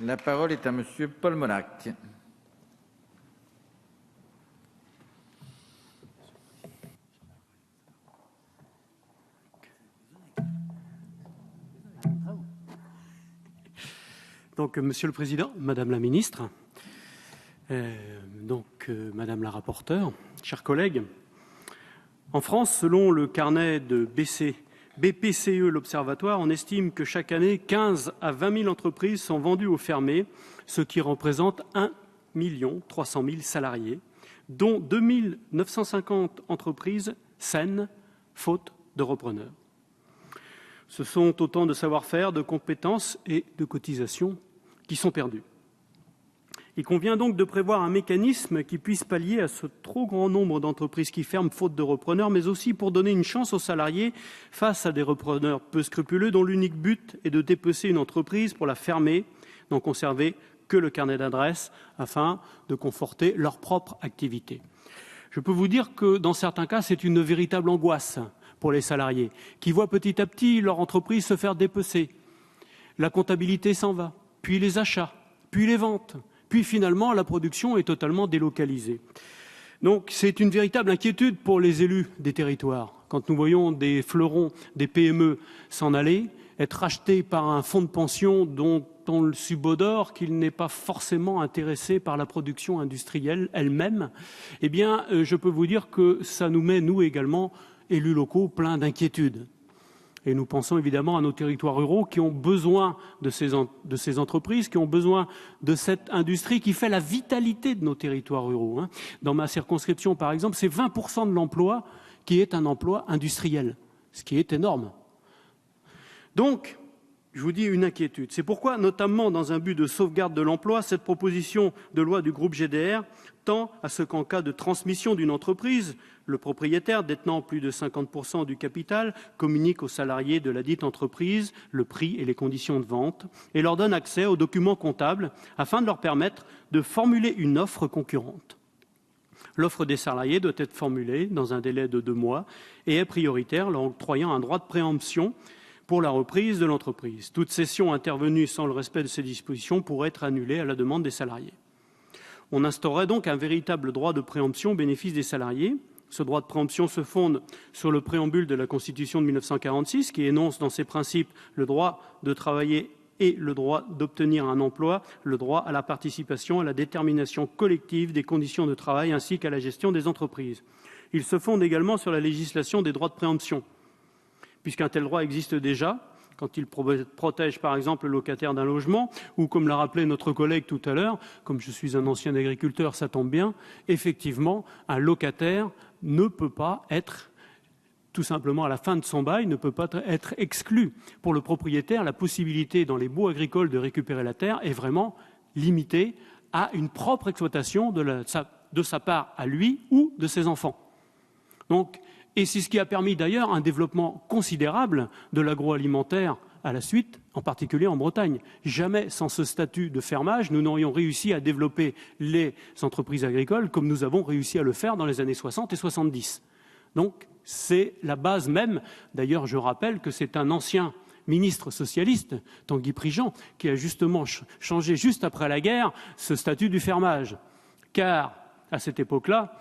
La parole est à monsieur Paul Molac. Donc, Monsieur le Président, Madame la Ministre, Madame la rapporteure, chers collègues, en France, selon le carnet de BPCE, l'Observatoire, on estime que chaque année, 15 à 20 000 entreprises sont vendues ou fermées, ce qui représente 1 300 000 salariés, dont 2 950 entreprises saines, faute de repreneurs. Ce sont autant de savoir-faire, de compétences et de cotisations qui sont perdus. Il convient donc de prévoir un mécanisme qui puisse pallier à ce trop grand nombre d'entreprises qui ferment faute de repreneurs, mais aussi pour donner une chance aux salariés face à des repreneurs peu scrupuleux dont l'unique but est de dépecer une entreprise pour la fermer, n'en conserver que le carnet d'adresse afin de conforter leur propre activité. Je peux vous dire que dans certains cas, c'est une véritable angoisse pour les salariés qui voient petit à petit leur entreprise se faire dépecer. La comptabilité s'en va, puis les achats, puis les ventes, puis finalement la production est totalement délocalisée. Donc c'est une véritable inquiétude pour les élus des territoires. Quand nous voyons des fleurons, des PME s'en aller, être rachetés par un fonds de pension dont on le subodore qu'il n'est pas forcément intéressé par la production industrielle elle-même, eh bien je peux vous dire que ça nous met, nous également, élus locaux, pleins d'inquiétudes. Et nous pensons évidemment à nos territoires ruraux qui ont besoin de ces entreprises, qui ont besoin de cette industrie qui fait la vitalité de nos territoires ruraux. Dans ma circonscription, par exemple, c'est 20% de l'emploi qui est un emploi industriel, ce qui est énorme. Donc, je vous dis une inquiétude. C'est pourquoi, notamment dans un but de sauvegarde de l'emploi, cette proposition de loi du groupe GDR tend à ce qu'en cas de transmission d'une entreprise, le propriétaire détenant plus de 50% du capital communique aux salariés de la dite entreprise le prix et les conditions de vente et leur donne accès aux documents comptables afin de leur permettre de formuler une offre concurrente. L'offre des salariés doit être formulée dans un délai de 2 mois et est prioritaire, leur octroyant un droit de préemption pour la reprise de l'entreprise. Toute cession intervenue sans le respect de ces dispositions pourrait être annulée à la demande des salariés. On instaurerait donc un véritable droit de préemption au bénéfice des salariés. Ce droit de préemption se fonde sur le préambule de la Constitution de 1946 qui énonce dans ses principes le droit de travailler et le droit d'obtenir un emploi, le droit à la participation, à la détermination collective des conditions de travail ainsi qu'à la gestion des entreprises. Il se fonde également sur la législation des droits de préemption, puisqu'un tel droit existe déjà quand il protège par exemple le locataire d'un logement ou, comme l'a rappelé notre collègue tout à l'heure, comme je suis un ancien agriculteur, ça tombe bien, effectivement, un locataire ne peut pas être, tout simplement à la fin de son bail, ne peut pas être exclu. Pour le propriétaire, la possibilité dans les baux agricoles de récupérer la terre est vraiment limitée à une propre exploitation de sa part à lui ou de ses enfants. Donc, et c'est ce qui a permis d'ailleurs un développement considérable de l'agroalimentaire à la suite, en particulier en Bretagne. Jamais sans ce statut de fermage, nous n'aurions réussi à développer les entreprises agricoles comme nous avons réussi à le faire dans les années 60 et 70. Donc, c'est la base même. D'ailleurs, je rappelle que c'est un ancien ministre socialiste, Tanguy Prigent, qui a justement changé juste après la guerre ce statut du fermage. Car, à cette époque-là,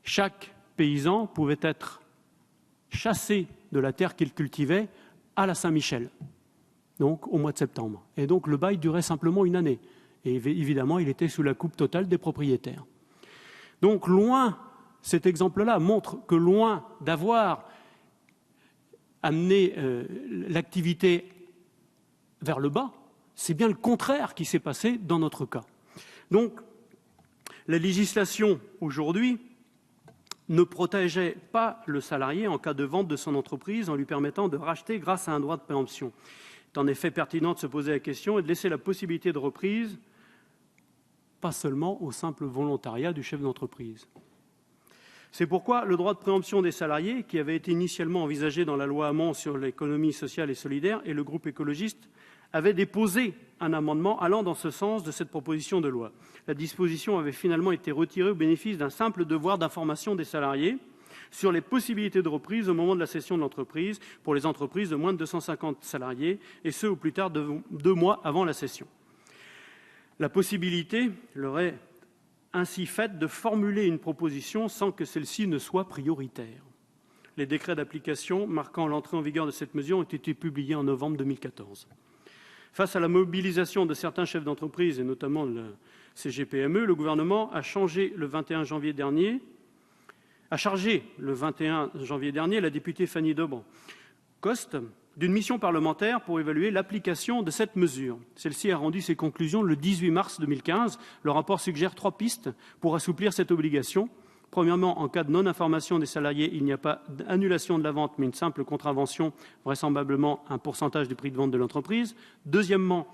chaque paysan pouvait être chassé de la terre qu'il cultivait à la Saint-Michel, donc au mois de septembre. Et donc le bail durait simplement 1 année. Et évidemment, il était sous la coupe totale des propriétaires. Donc loin, cet exemple-là montre que loin d'avoir amené l'activité vers le bas, c'est bien le contraire qui s'est passé dans notre cas. Donc la législation aujourd'hui ne protégeait pas le salarié en cas de vente de son entreprise en lui permettant de racheter grâce à un droit de préemption. Il est en effet pertinent de se poser la question et de laisser la possibilité de reprise, pas seulement au simple volontariat du chef d'entreprise. C'est pourquoi le droit de préemption des salariés, qui avait été initialement envisagé dans la loi Hamon sur l'économie sociale et solidaire, et le groupe écologiste avait déposé un amendement allant dans ce sens de cette proposition de loi. La disposition avait finalement été retirée au bénéfice d'un simple devoir d'information des salariés sur les possibilités de reprise au moment de la cession de l'entreprise pour les entreprises de moins de 250 salariés, et ce, au plus tard 2 mois avant la cession. La possibilité leur est ainsi faite de formuler une proposition sans que celle-ci ne soit prioritaire. Les décrets d'application marquant l'entrée en vigueur de cette mesure ont été publiés en novembre 2014. Face à la mobilisation de certains chefs d'entreprise, et notamment le CGPME, le gouvernement a chargé le 21 janvier dernier la députée Fanny Dobre-Coste d'une mission parlementaire pour évaluer l'application de cette mesure. Celle-ci a rendu ses conclusions le 18 mars 2015. Le rapport suggère 3 pistes pour assouplir cette obligation. Premièrement, en cas de non-information des salariés, il n'y a pas d'annulation de la vente, mais une simple contravention, vraisemblablement un pourcentage du prix de vente de l'entreprise. Deuxièmement,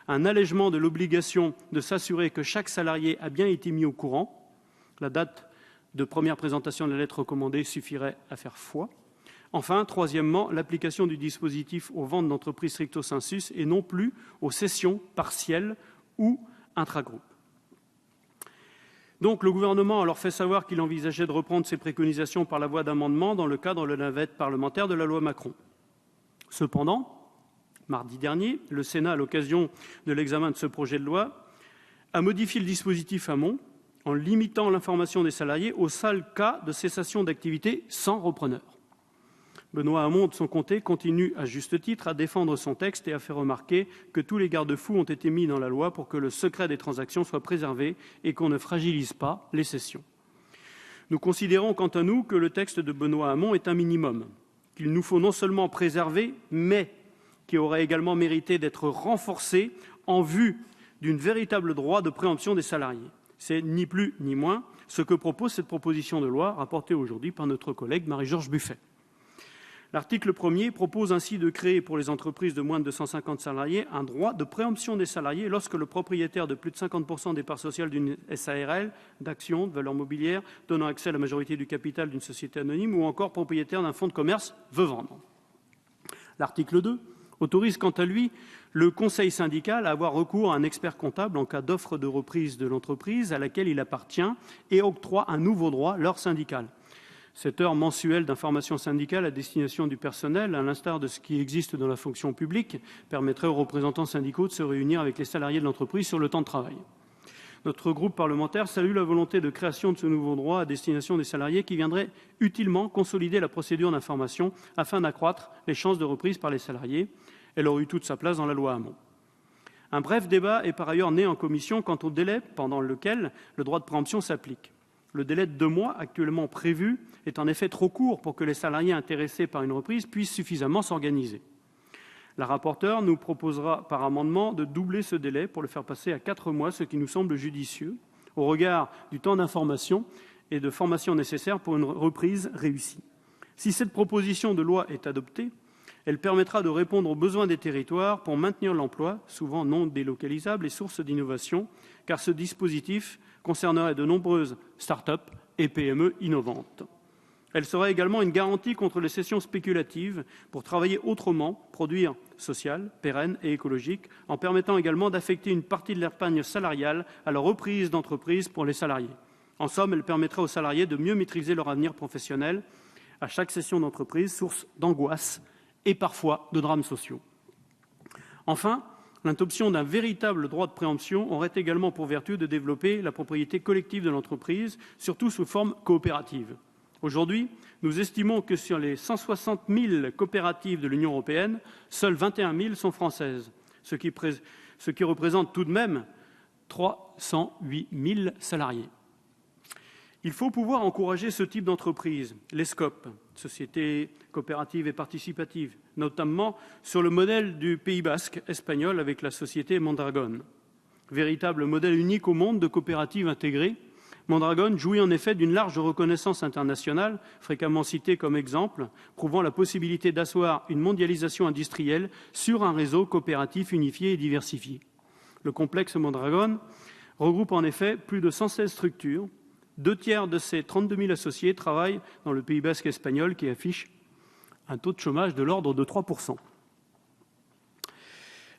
un allègement de l'obligation de s'assurer que chaque salarié a bien été mis au courant. La date de première présentation de la lettre recommandée suffirait à faire foi. Enfin, troisièmement, l'application du dispositif aux ventes d'entreprises stricto sensu et non plus aux cessions partielles ou intragroupes. Donc, le gouvernement a alors fait savoir qu'il envisageait de reprendre ces préconisations par la voie d'amendement dans le cadre de la navette parlementaire de la loi Macron. Cependant, mardi dernier, le Sénat, à l'occasion de l'examen de ce projet de loi, a modifié le dispositif amont en limitant l'information des salariés au seul cas de cessation d'activité sans repreneur. Benoît Hamon, de son côté, continue à juste titre à défendre son texte et a fait remarquer que tous les garde-fous ont été mis dans la loi pour que le secret des transactions soit préservé et qu'on ne fragilise pas les cessions. Nous considérons, quant à nous, que le texte de Benoît Hamon est un minimum, qu'il nous faut non seulement préserver, mais qui aurait également mérité d'être renforcé en vue d'un véritable droit de préemption des salariés. C'est ni plus ni moins ce que propose cette proposition de loi rapportée aujourd'hui par notre collègue Marie-George Buffet. L'article 1er propose ainsi de créer pour les entreprises de moins de 250 salariés un droit de préemption des salariés lorsque le propriétaire de plus de 50% des parts sociales d'une SARL, d'actions, de valeurs mobilières, donnant accès à la majorité du capital d'une société anonyme ou encore propriétaire d'un fonds de commerce veut vendre. L'article 2 autorise quant à lui le conseil syndical à avoir recours à un expert comptable en cas d'offre de reprise de l'entreprise à laquelle il appartient et octroie un nouveau droit, l'heure syndicale. Cette heure mensuelle d'information syndicale à destination du personnel, à l'instar de ce qui existe dans la fonction publique, permettrait aux représentants syndicaux de se réunir avec les salariés de l'entreprise sur le temps de travail. Notre groupe parlementaire salue la volonté de création de ce nouveau droit à destination des salariés qui viendrait utilement consolider la procédure d'information afin d'accroître les chances de reprise par les salariés. Elle aurait eu toute sa place dans la loi Hamon. Un bref débat est par ailleurs né en commission quant au délai pendant lequel le droit de préemption s'applique. Le délai de 2 mois actuellement prévu est en effet trop court pour que les salariés intéressés par une reprise puissent suffisamment s'organiser. La rapporteure nous proposera par amendement de doubler ce délai pour le faire passer à 4 mois, ce qui nous semble judicieux au regard du temps d'information et de formation nécessaire pour une reprise réussie. Si cette proposition de loi est adoptée, elle permettra de répondre aux besoins des territoires pour maintenir l'emploi, souvent non délocalisable et source d'innovation, car ce dispositif concernerait de nombreuses start-up et PME innovantes. Elle sera également une garantie contre les cessions spéculatives pour travailler autrement, produire social, pérenne et écologique, en permettant également d'affecter une partie de l'épargne salariale à la reprise d'entreprise pour les salariés. En somme, elle permettra aux salariés de mieux maîtriser leur avenir professionnel à chaque cession d'entreprise, source d'angoisse et parfois de drames sociaux. Enfin, l'adoption d'un véritable droit de préemption aurait également pour vertu de développer la propriété collective de l'entreprise, surtout sous forme coopérative. Aujourd'hui, nous estimons que sur les 160 000 coopératives de l'Union européenne, seules 21 000 sont françaises, ce qui représente tout de même 308 000 salariés. Il faut pouvoir encourager ce type d'entreprise, les SCOP, sociétés coopératives et participatives, notamment sur le modèle du Pays basque espagnol avec la société Mondragon. Véritable modèle unique au monde de coopératives intégrées, Mondragon jouit en effet d'une large reconnaissance internationale, fréquemment citée comme exemple, prouvant la possibilité d'asseoir une mondialisation industrielle sur un réseau coopératif unifié et diversifié. Le complexe Mondragon regroupe en effet plus de 116 structures. 2 tiers de ces 32 000 associés travaillent dans le Pays basque espagnol qui affiche un taux de chômage de l'ordre de 3%.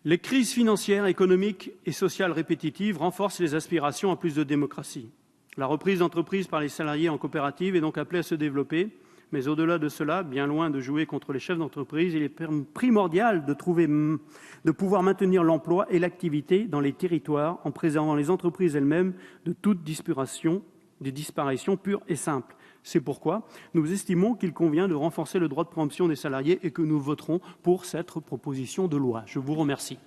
Les crises financières, économiques et sociales répétitives renforcent les aspirations à plus de démocratie. La reprise d'entreprise par les salariés en coopérative est donc appelée à se développer. Mais au-delà de cela, bien loin de jouer contre les chefs d'entreprise, il est primordial de pouvoir maintenir l'emploi et l'activité dans les territoires en préservant les entreprises elles-mêmes de toute disparition pure et simple. C'est pourquoi nous estimons qu'il convient de renforcer le droit de préemption des salariés et que nous voterons pour cette proposition de loi. Je vous remercie.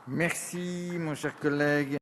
Merci, mon cher collègue.